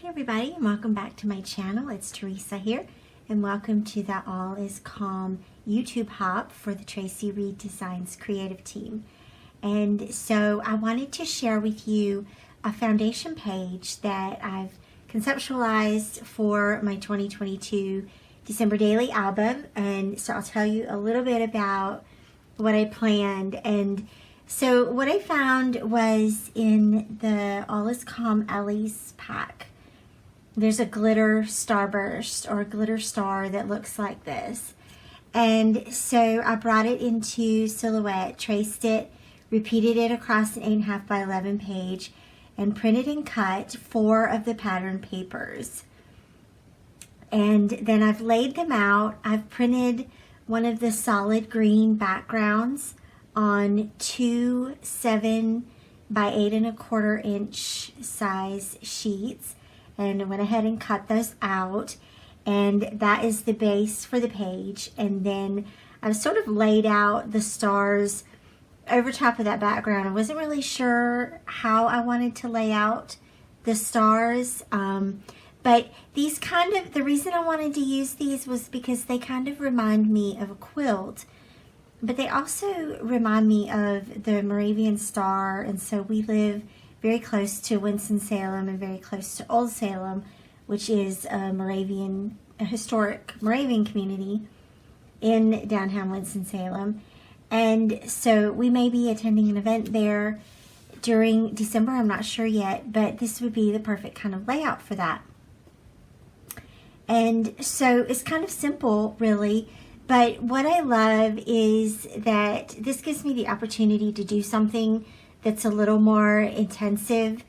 Hey everybody, and welcome back to my channel. It's Teresa here, and welcome to the All Is Calm YouTube hop for the Traci Reed Designs creative team. And so I wanted to share with you a foundation page that I've conceptualized for my 2022 December daily album. And so I'll tell you a little bit about what I planned. And so what I found was in the All Is Calm Ellie's pack, there's a glitter starburst or a glitter star that looks like this. And so I brought it into silhouette, traced it, repeated it across an 8.5 by 11 page, and printed and cut 4 of the pattern papers. And then I've laid them out. I've printed one of the solid green backgrounds on 2 7 by 8.25 inch size sheets, and I went ahead and cut those out, and that is the base for the page. And then I've sort of laid out the stars over top of that background. I wasn't really sure how I wanted to lay out the stars, but these the reason I wanted to use these was because they kind of remind me of a quilt, but they also remind me of the Moravian star. And so we live very close to Winston-Salem and very close to Old Salem, which is a historic Moravian community in downtown Winston-Salem. And so we may be attending an event there during December, I'm not sure yet, but this would be the perfect kind of layout for that. And so it's kind of simple, really, but what I love is that this gives me the opportunity to do something that's a little more intensive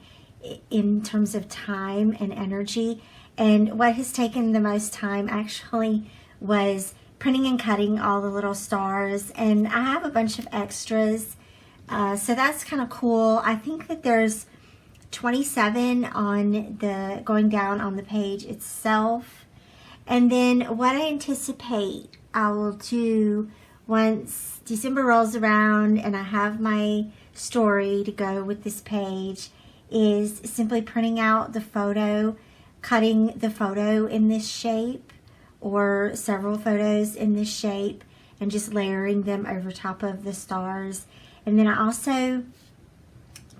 in terms of time and energy. And what has taken the most time actually was printing and cutting all the little stars. And I have a bunch of extras, so that's kind of cool. I think that there's 27 on the going down on the page itself. And then what I anticipate I will do once December rolls around and I have my story to go with this page is simply printing out the photo, cutting the photo in this shape or several photos in this shape, and just layering them over top of the stars. And then I also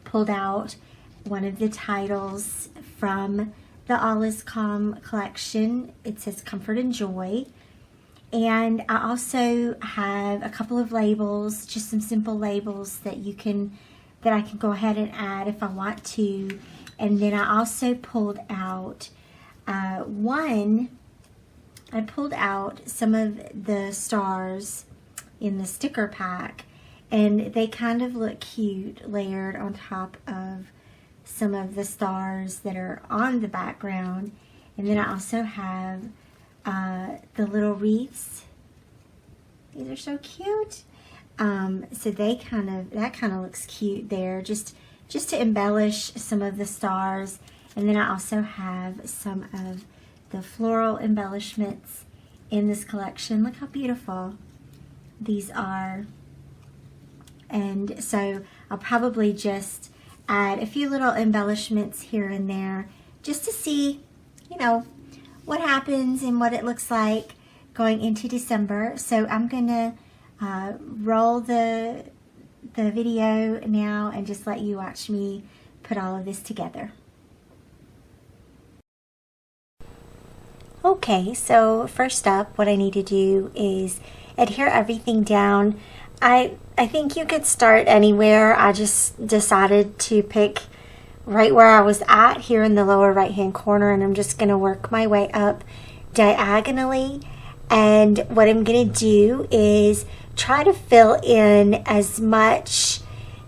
pulled out one of the titles from the All Is Calm collection. It says Comfort and Joy. And I also have a couple of labels, just some simple labels that I can go ahead and add if I want to. And then I also pulled out I pulled out some of the stars in the sticker pack, and they kind of look cute layered on top of some of the stars that are on the background. And then I also have the little wreaths. These are so cute. So that kind of looks cute there, just to embellish some of the stars. And then I also have some of the floral embellishments in this collection. Look how beautiful these are. And so I'll probably just add a few little embellishments here and there just to see, what happens and what it looks like going into December. So I'm gonna roll the video now and just let you watch me put all of this together. Okay, so first up, what I need to do is adhere everything down. I think you could start anywhere. I just decided to pick right where I was at here in the lower right hand corner, and I'm just going to work my way up diagonally. And what I'm going to do is try to fill in as much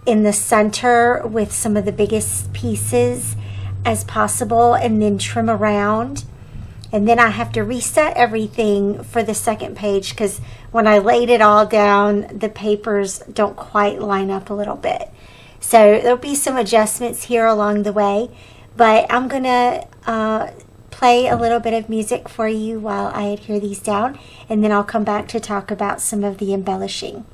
in the center with some of the biggest pieces as possible, and then trim around. And then I have to reset everything for the second page because when I laid it all down, the papers don't quite line up a little bit. So there'll be some adjustments here along the way, but I'm going to play a little bit of music for you while I adhere these down, and then I'll come back to talk about some of the embellishing.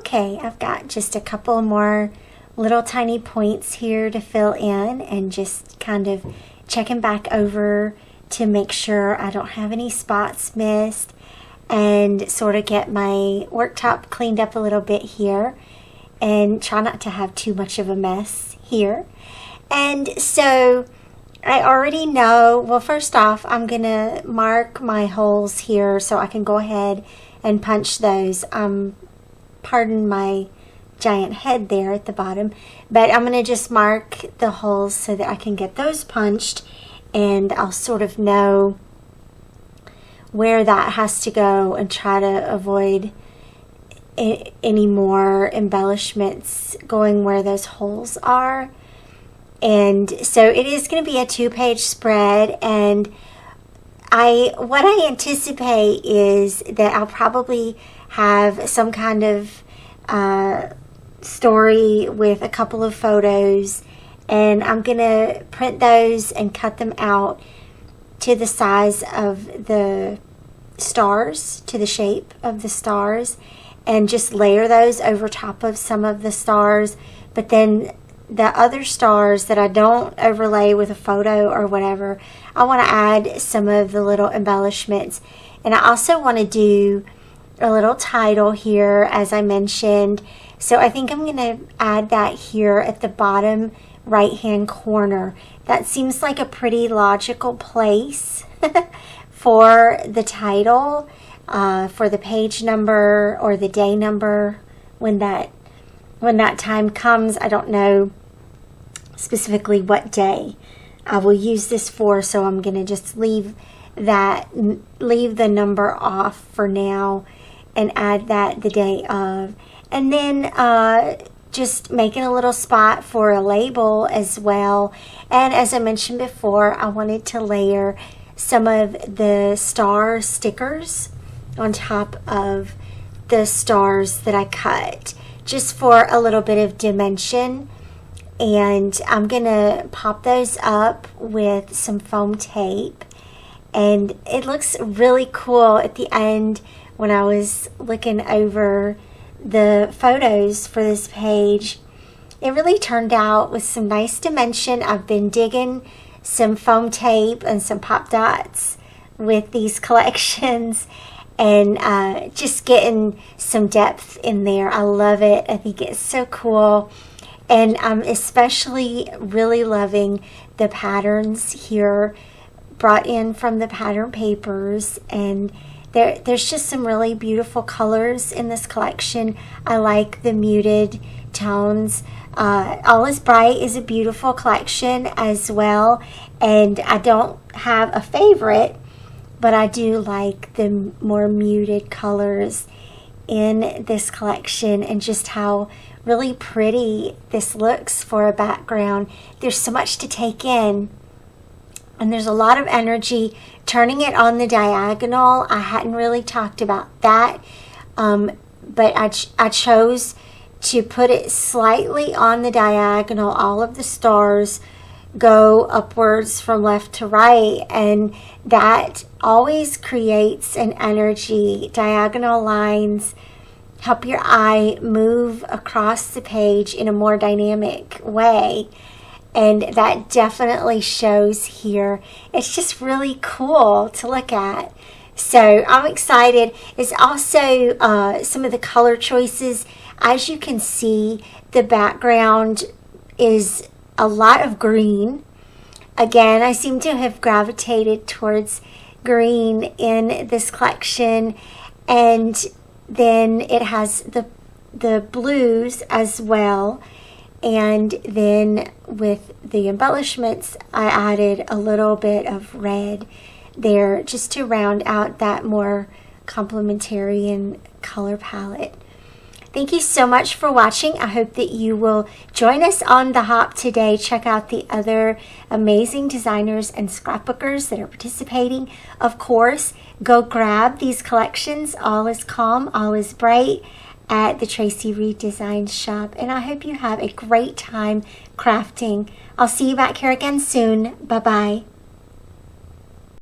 Okay, I've got just a couple more little tiny points here to fill in, and just kind of checking back over to make sure I don't have any spots missed, and sort of get my worktop cleaned up a little bit here, and try not to have too much of a mess here. And so I already know, well, first off, I'm gonna mark my holes here so I can go ahead and punch those. Pardon my giant head there at the bottom, but I'm gonna just mark the holes so that I can get those punched, and I'll sort of know where that has to go and try to avoid any more embellishments going where those holes are. And so it is going to be a 2-page spread, and what I anticipate is that I'll probably have some kind of story with a couple of photos, and I'm going to print those and cut them out to the size of the stars, to the shape of the stars, and just layer those over top of some of the stars. But then the other stars that I don't overlay with a photo or whatever, I want to add some of the little embellishments. And I also want to do a little title here, as I mentioned. So I think I'm going to add that here at the bottom right hand corner. That seems like a pretty logical place for the title, for the page number or the day number when that time comes. I don't know specifically what day I will use this for, so I'm going to just leave the number off for now and add that the day of. And then just making a little spot for a label as well. And as I mentioned before, I wanted to layer some of the star stickers on top of the stars that I cut, just for a little bit of dimension. And I'm gonna pop those up with some foam tape, and it looks really cool at the end. When I was looking over the photos for this page, it really turned out with some nice dimension. I've been digging some foam tape and some pop dots with these collections, and just getting some depth in there. I love it. I think it's so cool. And I'm especially really loving the patterns here brought in from the pattern papers, and there's just some really beautiful colors in this collection. I like the muted tones. All is Bright is a beautiful collection as well, and I don't have a favorite, but I do like the more muted colors in this collection, and just how really pretty this looks for a background. There's so much to take in, and there's a lot of energy. Turning it on the diagonal, I hadn't really talked about that, but I chose to put it slightly on the diagonal. All of the stars go upwards from left to right, and that always creates an energy. Diagonal lines help your eye move across the page in a more dynamic way, and that definitely shows here. It's just really cool to look at. So I'm excited. It's also some of the color choices. As you can see, the background is a lot of green. Again, I seem to have gravitated towards green in this collection, and then it has the blues as well. And then with the embellishments, I added a little bit of red there just to round out that more complementarian color palette. Thank you so much for watching. I hope that you will join us on the hop today. Check out the other amazing designers and scrapbookers that are participating. Of course, go grab these collections, All is Calm, All is Bright, at the Traci Reed Design Shop. And I hope you have a great time crafting. I'll see you back here again soon. Bye-bye.